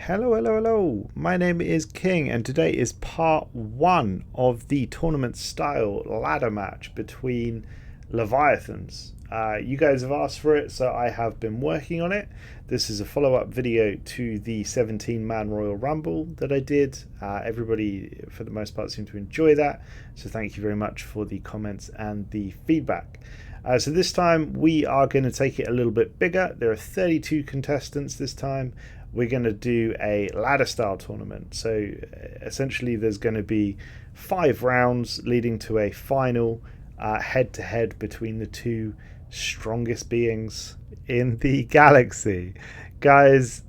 Hello. My name is King, and today is part 1 of the tournament style ladder match between Leviathans. You guys have asked for it, so I have been working on it. This is a follow-up video to the 17-man Royal Rumble that I did. Everybody, for the most part, seemed to enjoy that, so thank you very much for the comments and the feedback. So this time we are going to take it a little bit bigger. There are 32 contestants this time. We're going to do a ladder style tournament. So essentially there's going to be 5 rounds leading to a final head to head between the two strongest beings in the galaxy. Guys,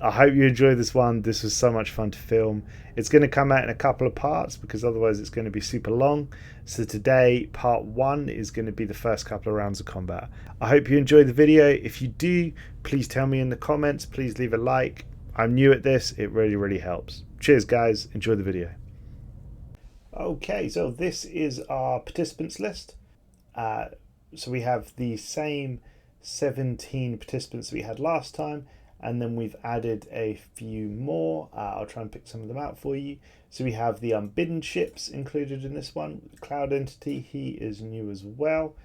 I hope you enjoyed this one. This was so much fun to film. It's going to come out in a couple of parts because otherwise it's going to be super long. So today, part 1 is going to be the first couple of rounds of combat. I hope you enjoyed the video. If you do, please tell me in the comments. Please leave a like. I'm new at this. It really helps. Cheers, guys. Enjoy the video. Okay, so this is our participants list. So we have the same 17 participants that we had last time, and then we've added a few more. I'll try and pick some of them out for you. So we have the Unbidden ships included in this one. Cloud Entity, he is new as well.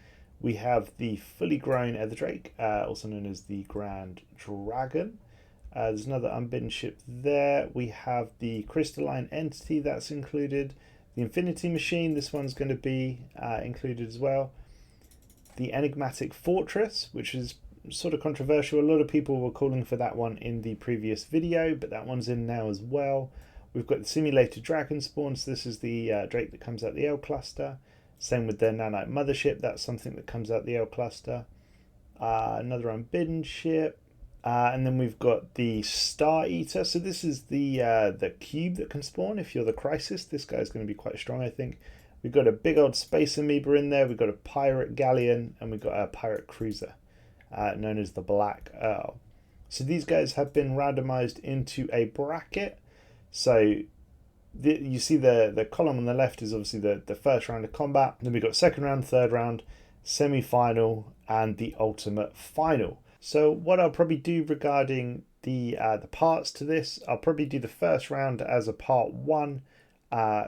We have the fully grown EtherDrake, also known as the Grand Dragon. There's another Unbidden ship there. We have the Crystalline Entity that's included. The Infinity Machine, this one's going to be included as well. The Enigmatic Fortress, which is sort of controversial. A lot of people were calling for that one in the previous video, but that one's in now as well. We've got the Simulated Dragon Spawn, so this is the Drake that comes out the L cluster. Same with their Nanite Mothership, that's something that comes out the L cluster. Another Unbidden ship. And then we've got the Star Eater. So this is the cube that can spawn if you're the Crisis. This guy's going to be quite strong, I think. We've got a big old space amoeba in there. We've got a pirate Galleon, and we've got a pirate Cruiser, known as the Black Earl. So these guys have been randomized into a bracket. So you see the column on the left is obviously the first round of combat. Then we've got second round, third round, semi-final, and the ultimate final. So what I'll probably do regarding the parts to this, I'll probably do the first round as a part 1.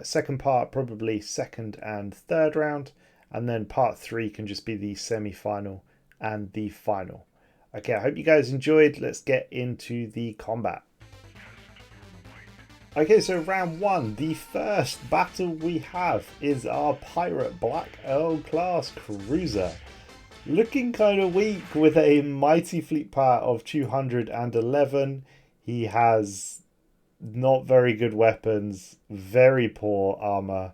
Second part probably second and third round, and then part 3 can just be the semi-final and the final. Okay, I hope you guys enjoyed. Let's get into the combat. Okay, so round 1, the first battle we have is our pirate Black Earl class Cruiser. Looking kind of weak with a mighty fleet power of 211. He has not very good weapons, very poor armor,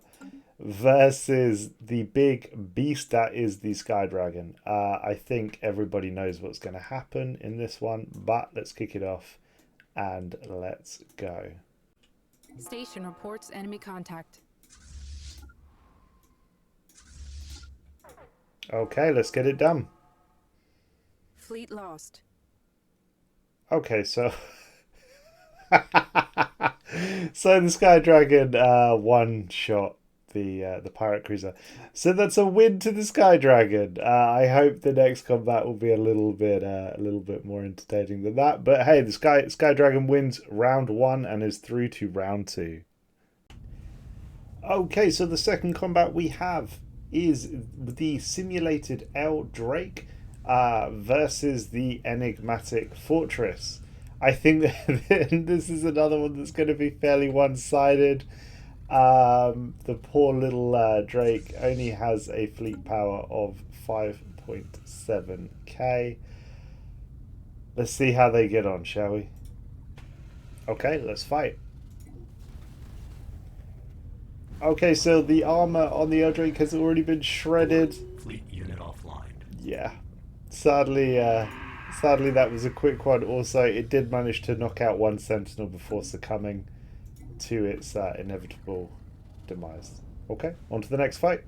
versus the big beast that is the Sky Dragon. I think everybody knows what's going to happen in this one, but let's kick it off and let's go. Station reports enemy contact. Okay, let's get it done. Fleet lost. Okay, so so the Sky Dragon one shot the pirate cruiser. So that's a win to the Sky Dragon. I hope the next combat will be a little bit more entertaining than that. But hey, the Sky Dragon wins round 1 and is through to round 2. Okay, so the second combat we have is the Simulated Drake versus the Enigmatic Fortress. I think that this is another one that's going to be fairly one-sided. The poor little Drake only has a fleet power of 5.7k. Let's see how they get on, shall we? Okay, let's fight. Okay, so the armor on the Drake has already been shredded. Fleet unit offline. Yeah, sadly that was a quick one. Also, it did manage to knock out one Sentinel before succumbing to its inevitable demise. Okay, on to the next fight.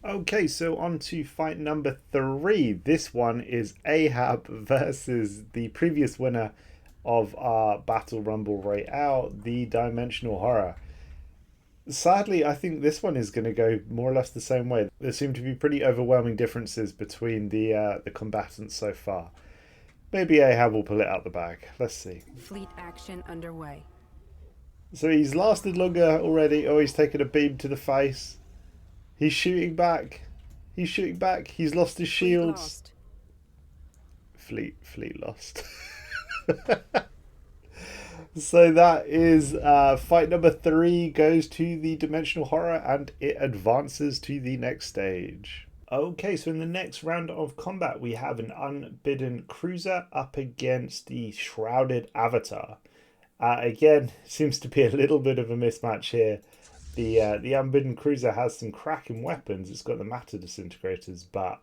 Okay, so on to fight number 3. This one is Ahab versus the previous winner of our Battle Rumble Royale, the Dimensional Horror. Sadly, I think this one is going to go more or less the same way. There seem to be pretty overwhelming differences between the combatants so far. Maybe Ahab will pull it out the bag. Let's see. Fleet action underway. So he's lasted longer already. Oh, he's taken a beam to the face. He's shooting back. He's shooting back. He's lost his shields. Fleet lost. So that is fight number 3 goes to the Dimensional Horror and it advances to the next stage. Okay, so in the next round of combat we have an Unbidden Cruiser up against the Shrouded Avatar. Again, seems to be a little bit of a mismatch here. The Unbidden Cruiser has some cracking weapons. It's got the matter disintegrators, but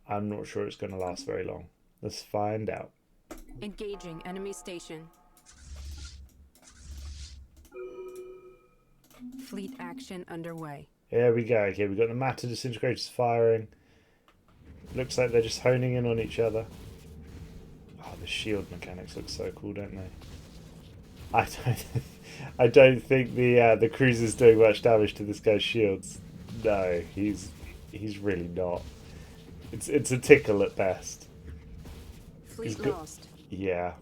I'm not sure it's going to last very long. Let's find out. Engaging enemy station. Fleet action underway. Here we go. Okay, we've got the matter disintegrators firing. Looks like they're just honing in on each other. Oh, the shield mechanics look so cool, don't they? I don't think the cruiser's doing much damage to this guy's shields. No, he's really not. It's a tickle at best. Fleet lost. Yeah.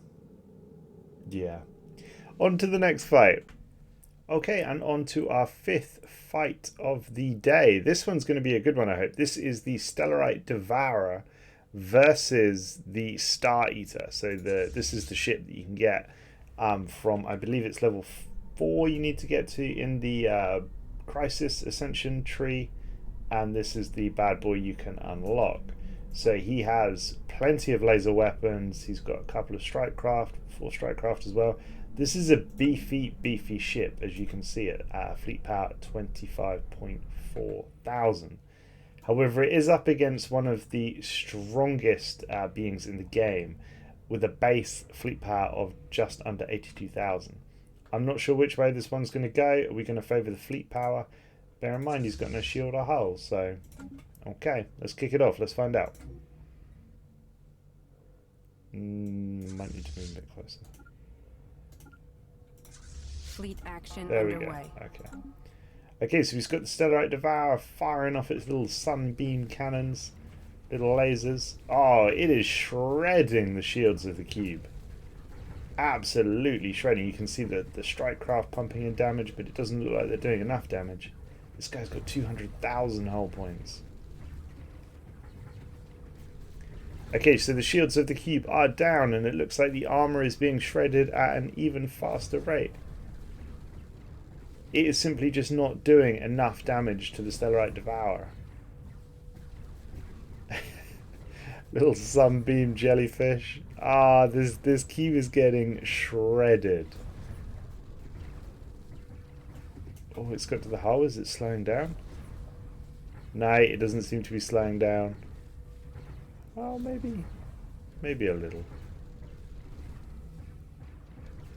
On to the next fight. Okay, and on to our 5th fight of the day. This one's going to be a good one, I hope. This is the Stellarite Devourer versus the Star Eater. So this is the ship that you can get from, I believe it's level 4 you need to get to in the Crisis Ascension tree. And this is the bad boy you can unlock. So he has plenty of laser weapons. He's got a couple of strike craft, 4 strike craft as well. This is a beefy ship, as you can see it. Fleet power 25.4 thousand. However, it is up against one of the strongest beings in the game, with a base fleet power of just under 82,000. I'm not sure which way this one's going to go. Are we going to favour the fleet power? Bear in mind he's got no shield or hull, so okay, let's kick it off. Let's find out. Might need to move a bit closer. Fleet action there underway. We go. Okay, so he's got the Stellarite Devourer firing off its little sunbeam cannons, little lasers. Oh, it is shredding the shields of the cube. Absolutely shredding. You can see the strike craft pumping in damage, but it doesn't look like they're doing enough damage. This guy's got 200,000 hull points. Okay, so the shields of the cube are down, and it looks like the armor is being shredded at an even faster rate. It is simply just not doing enough damage to the Stellarite Devourer. Little sunbeam jellyfish. Ah, this cube is getting shredded. Oh, it's got to the hull. Is it slowing down? No, it doesn't seem to be slowing down. Oh, maybe a little.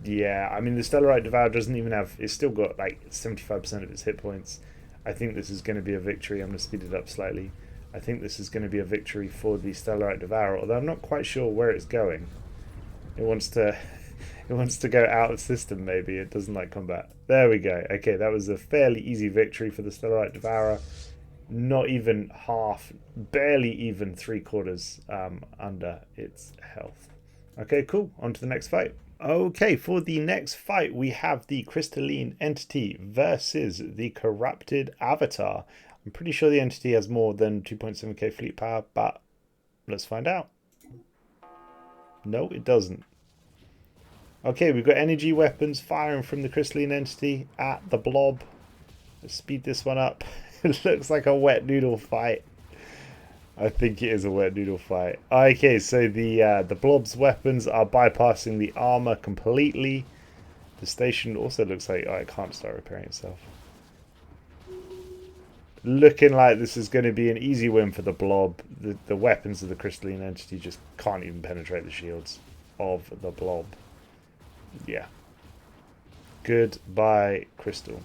Yeah, I mean, the Stellarite Devourer doesn't even have... It's still got, like, 75% of its hit points. I think this is going to be a victory. I'm going to speed it up slightly. I think this is going to be a victory for the Stellarite Devourer, although I'm not quite sure where it's going. It wants to... It wants to go out of system, maybe. It doesn't like combat. There we go. Okay, that was a fairly easy victory for the Stellarite Devourer. Not even half, barely even 3/4 under its health. Okay, cool. On to the next fight. Okay, for the next fight, we have the Crystalline Entity versus the Corrupted Avatar. I'm pretty sure the Entity has more than 2.7k fleet power, but let's find out. No, it doesn't. Okay, we've got energy weapons firing from the Crystalline Entity at the blob. Let's speed this one up. It looks like a wet noodle fight. I think it is a wet noodle fight. Okay, so the blob's weapons are bypassing the armor completely. The station also looks like it can't start repairing itself. Looking like this is going to be an easy win for the blob. The weapons of the Crystalline Entity just can't even penetrate the shields of the blob. Yeah. Goodbye, Crystal.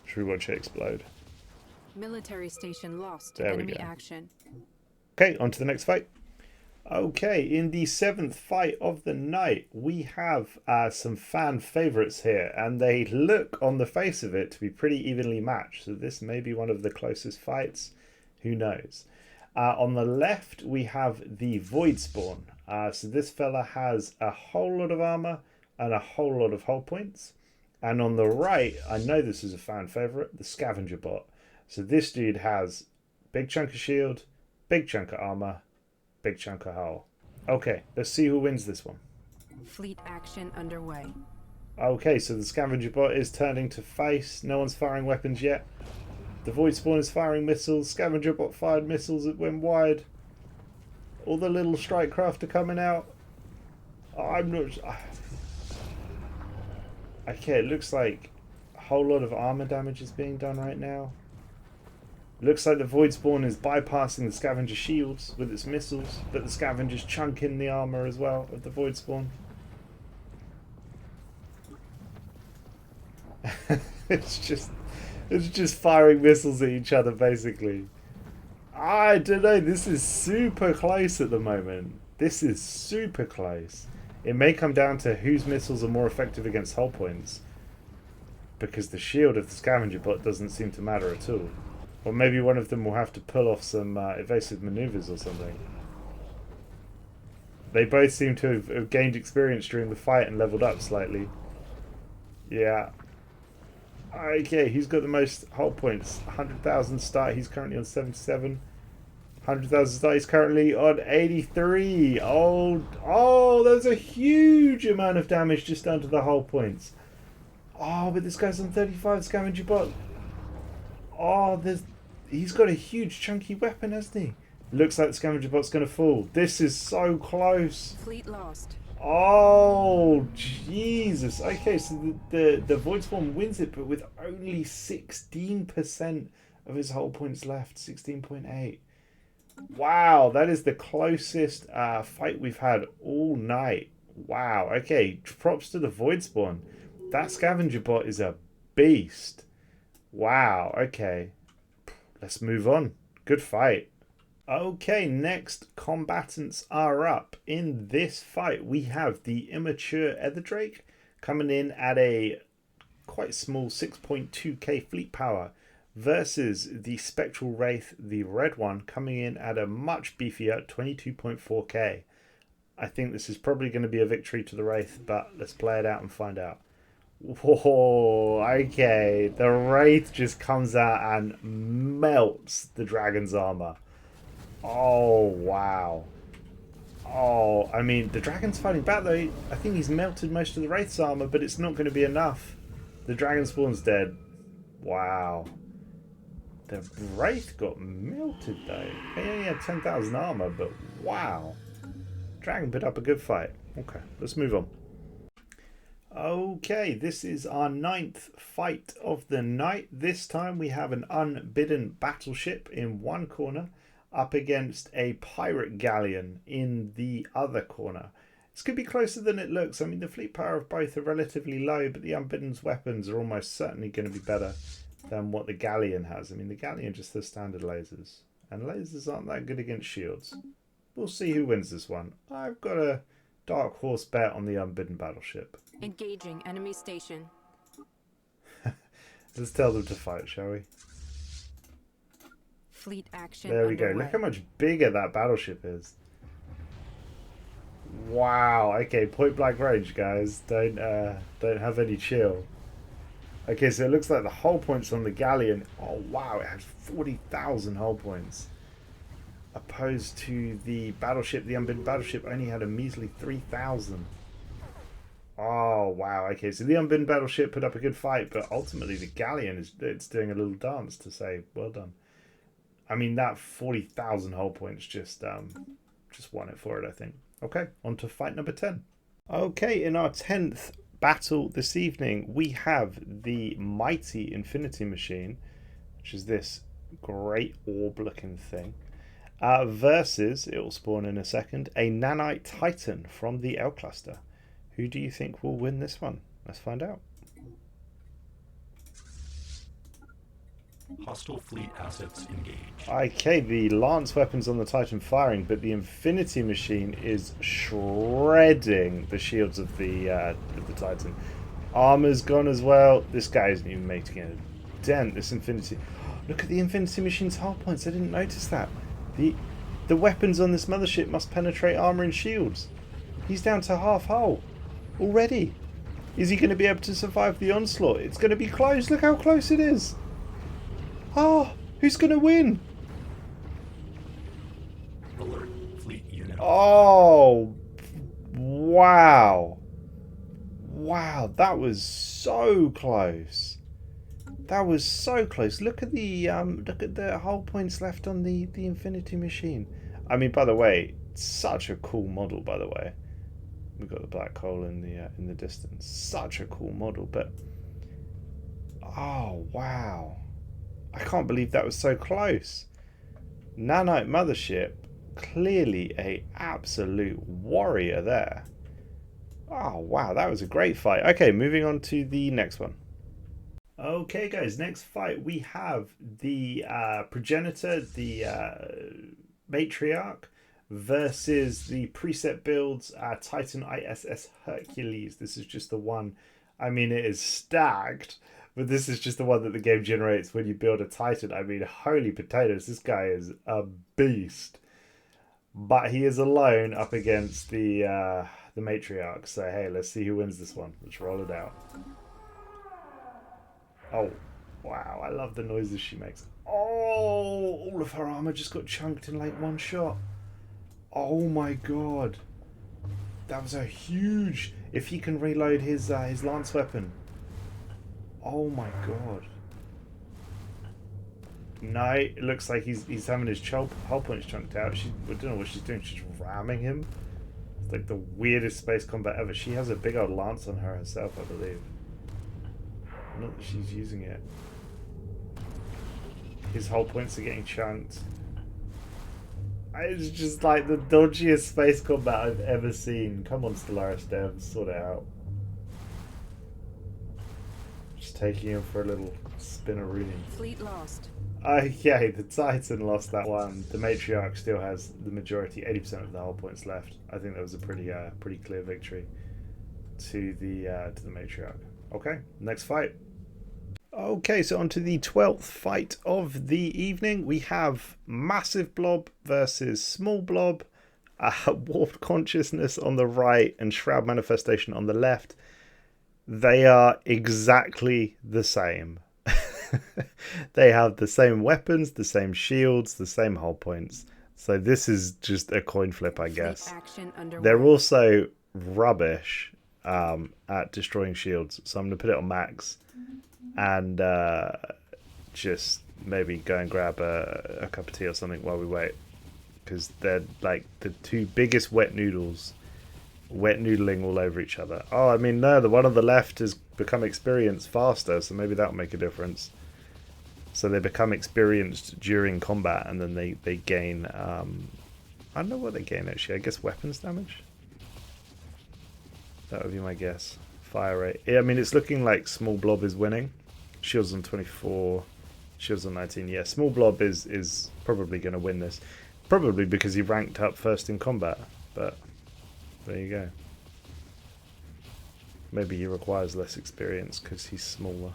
Should we watch it explode? Military station lost to There we enemy go. action. Okay, on to the next fight. Okay, in the 7th fight of the night, we have some fan favourites here, and they look on the face of it to be pretty evenly matched. So this may be one of the closest fights. Who knows? On the left, we have the Void Spawn. So this fella has a whole lot of armor and a whole lot of hull points. And on the right, I know this is a fan favorite, the Scavenger Bot. So this dude has big chunk of shield, big chunk of armor, big chunk of hull. Okay, let's see who wins this one. Fleet action underway. Okay, so the Scavenger Bot is turning to face. No one's firing weapons yet. The Void Spawn is firing missiles. Scavenger Bot fired missiles that went wide. All the little strike craft are coming out. I'm not... Okay, it looks like a whole lot of armor damage is being done right now. Looks like the Void Spawn is bypassing the Scavenger shields with its missiles, but the Scavenger's chunking the armor as well of the Void Spawn. It's just firing missiles at each other, basically. I don't know, this is super close at the moment. This is super close. It may come down to whose missiles are more effective against hull points, because the shield of the Scavenger Bot doesn't seem to matter at all. Or maybe one of them will have to pull off some evasive maneuvers or something. They both seem to have gained experience during the fight and leveled up slightly. Yeah. Okay, who's got the most hull points? 100,000 start, he's currently on 77. 100,000 start, he's currently on 83. Oh, there's a huge amount of damage just down to the hull points. Oh, but this guy's on 35, Scavenger Bot. Oh, he's got a huge chunky weapon, hasn't he? Looks like the Scavenger Bot's going to fall. This is so close. Fleet lost. Oh, Jesus. Okay, so the Void Spawn wins it, but with only 16% of his hull points left. 16.8. Wow, that is the closest fight we've had all night. Wow, okay, props to the Void Spawn. That Scavenger Bot is a beast. Wow, okay. Let's move on. Good fight. Okay, next combatants are up. In this fight, we have the immature EtherDrake coming in at a quite small 6.2k fleet power versus the Spectral Wraith, the red one, coming in at a much beefier 22.4k. I think this is probably going to be a victory to the Wraith, but let's play it out and find out. Whoa, okay. The Wraith just comes out and melts the dragon's armor. Oh, wow. Oh, I mean, the dragon's fighting back though. I think he's melted most of the Wraith's armor, but it's not going to be enough. The dragon spawn's dead. Wow. The Wraith got melted though. He only had 10,000 armor, but wow. Dragon put up a good fight. Okay, let's move on. Okay, this is our 9th fight of the night. This time we have an Unbidden battleship in one corner up against a pirate galleon in the other corner. This could be closer than it looks. I mean, the fleet power of both are relatively low, but the Unbidden's weapons are almost certainly going to be better than what the Galleon has. I mean, the Galleon just has standard lasers, and lasers aren't that good against shields. We'll see who wins this one. I've got a dark horse bet on the Unbidden battleship. Engaging enemy station. Let's tell them to fight, shall we? Fleet action There we underway. go. Look how much bigger that battleship is. Wow. Okay, point blank range, guys. Don't have any chill. Okay, so it looks like the hull points on the Galleon. Oh wow, it has 40,000 hull points. Opposed to the battleship, the Unbidden battleship only had a measly 3,000. Oh wow. Okay, so the Unbidden battleship put up a good fight, but ultimately the Galleon it's doing a little dance to say well done. I mean, that 40,000 hull points just won it for it, I think. Okay, on to fight number 10. Okay, in our 10th battle this evening, we have the mighty Infinity Machine, which is this great orb-looking thing, versus, it will spawn in a second, a Nanite Titan from the L cluster. Who do you think will win this one? Let's find out. Hostile fleet assets engaged. Okay, the lance weapons on the Titan firing, but the Infinity Machine is shredding the shields of the Titan. Armor's gone as well. This guy isn't even making a dent. This Infinity... Look at the Infinity Machine's hull points. I didn't notice that. The weapons on this mothership must penetrate armor and shields. He's down to half hull already. Is he going to be able to survive the onslaught? It's going to be close. Look how close it is. Oh, who's going to win? Alert. Fleet unit. Oh, wow. Wow, that was so close. That was so close. Look at the hull points left on the Infinity machine. I mean, by the way, such a cool model. By the way, we've got the black hole in the distance. Such a cool model, but oh wow, I can't believe that was so close. Nanite Mothership, clearly a absolute warrior there. Oh wow, that was a great fight. Okay, moving on to the next one. Okay guys, next fight we have the Progenitor, the Matriarch versus the preset builds Titan ISS Hercules. This is just the one, I mean it is stacked, but this is just the one that the game generates when you build a Titan. I mean, holy potatoes, this guy is a beast. But he is alone up against the Matriarch, so hey, let's see who wins this one. Let's roll it out. Oh, wow, I love the noises she makes. Oh, all of her armor just got chunked in like one shot. Oh my god. That was a huge... If he can reload his lance weapon. Oh my god. No, it looks like he's having his hull points chunked out. I don't know what she's doing. She's ramming him. It's like the weirdest space combat ever. She has a big old lance on her herself, I believe. Not that she's using it. His hull points are getting chunked. It's just like the dodgiest space combat I've ever seen. Come on, Stellaris devs, sort it out. Just taking him for a little spinneroonie. Fleet lost. Okay, the Titan lost that one. The Matriarch still has the majority, 80% of the hull points left. I think that was a pretty clear victory to the Matriarch. Okay, next fight. Okay, so on to the 12th fight of the evening. We have Massive Blob versus Small Blob, Warped Consciousness on the right and Shroud Manifestation on the left. They are exactly the same. They have the same weapons, the same shields, the same hull points. So this is just a coin flip, I guess. They're also rubbish at destroying shields, so I'm going to put it on max. And just maybe go and grab a cup of tea or something while we wait, because they're like the two biggest wet noodles, wet noodling all over each other. Oh, I mean, no, the one on the left has become experienced faster, so maybe that'll make a difference. So they become experienced during combat, and then they gain I don't know what they gain actually. I guess weapons damage. That would be my guess. Fire rate. Yeah, I mean, it's looking like Small Blob is winning. Shields on 24, shields on 19. Yeah, Small Blob is probably going to win this. Probably because he ranked up first in combat. But there you go. Maybe he requires less experience because he's smaller.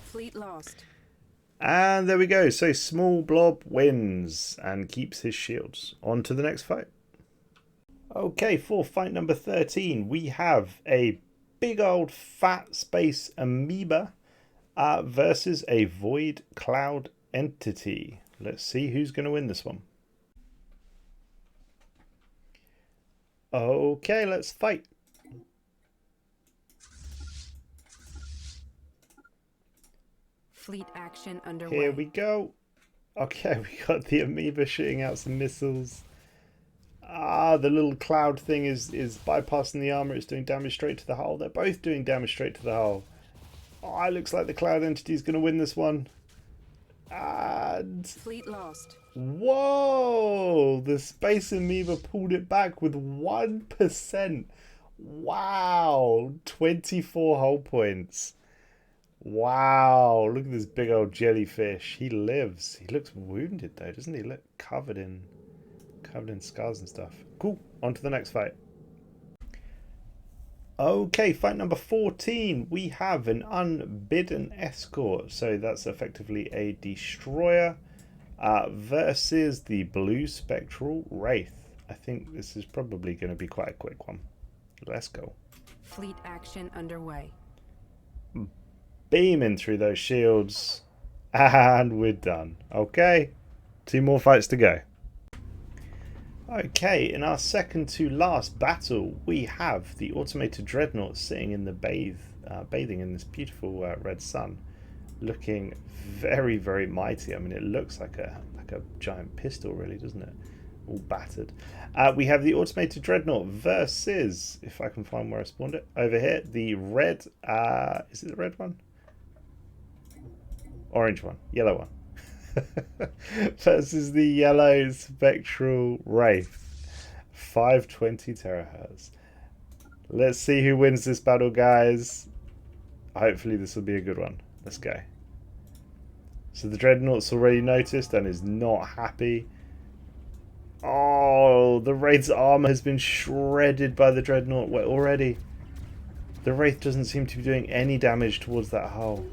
Fleet lost. And there we go. So Small Blob wins and keeps his shields. On to the next fight. Okay, for fight number 13, we have a big old fat space amoeba versus a void cloud entity. Let's see who's going to win this one. Okay, let's fight. Fleet action underway. Here we go. Okay, we got the amoeba shooting out some missiles. Ah, the little cloud thing is bypassing the armor. It's doing damage straight to the hull. They're both doing damage straight to the hull. Oh, it looks like the cloud entity is going to win this one. And Fleet lost. whoa! The space amoeba pulled it back with 1%. Wow! 24 hull points. Wow, look at this big old jellyfish. He lives. He looks wounded though, doesn't he? Look, covered in scars and stuff. Cool. On to the next fight. Okay, fight number 14. We have an Unbidden escort. So that's effectively a destroyer versus the blue Spectral Wraith. I think this is probably going to be quite a quick one. Let's go. Fleet action underway. Beaming through those shields. And we're done. Okay, 2 more fights to go. Okay, in our second to last battle, we have the automated Dreadnought sitting in the bathing in this beautiful red sun, looking very, very mighty. I mean, it looks like a giant pistol, really, doesn't it? All battered. We have the automated Dreadnought versus, if I can find where I spawned it, over here, the red. Is it the red one? Orange one, yellow one. Versus the yellow Spectral Wraith. 520 terahertz. Let's see who wins this battle, guys. Hopefully this will be a good one. Let's go. So the Dreadnought's already noticed and is not happy. Oh, the Wraith's armor has been shredded by the Dreadnought already. The Wraith doesn't seem to be doing any damage towards that hull.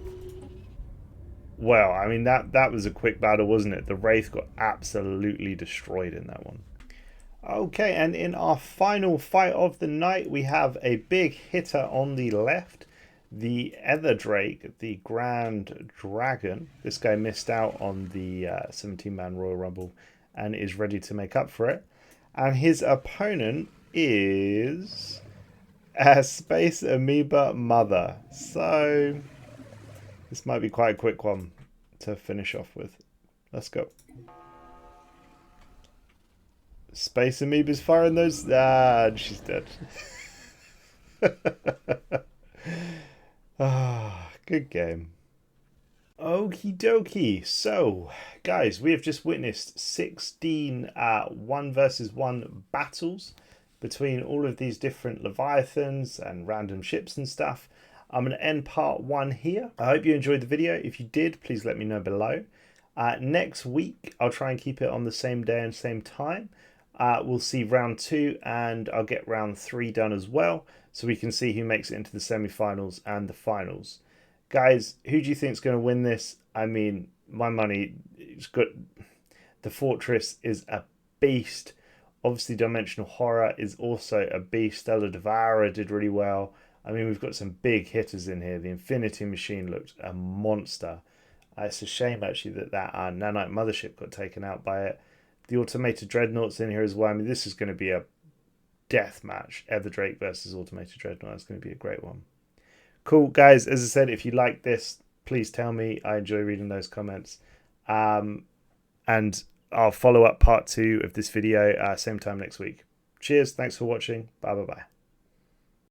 Well, I mean, that was a quick battle, wasn't it? The Wraith got absolutely destroyed in that one. Okay, and in our final fight of the night, we have a big hitter on the left. The EtherDrake, the Grand Dragon. This guy missed out on the 17-man Royal Rumble and is ready to make up for it. And his opponent is a Space Amoeba Mother. So this might be quite a quick one to finish off with. Let's go. Space Amoeba's firing those. Ah, she's dead. Good game. Okie dokie. So, guys, we have just witnessed 16 1 versus 1 battles between all of these different Leviathans and random ships and stuff. I'm going to end part 1 here. I hope you enjoyed the video. If you did, please let me know below. Next week, I'll try and keep it on the same day and same time. We'll see round 2 and I'll get round 3 done as well, so we can see who makes it into the semi-finals and the finals. Guys, who do you think is going to win this? I mean, my money is good. The Fortress is a beast. Obviously, Dimensional Horror is also a beast. Stellar Devourer did really well. I mean, we've got some big hitters in here. The Infinity Machine looked a monster. It's a shame, actually, that Nanite Mothership got taken out by it. The automated Dreadnought's in here as well. I mean, this is going to be a death match. EtherDrake versus automated Dreadnought. It's going to be a great one. Cool, guys. As I said, if you like this, please tell me. I enjoy reading those comments. And I'll follow up part 2 of this video same time next week. Cheers. Thanks for watching. Bye, bye, bye.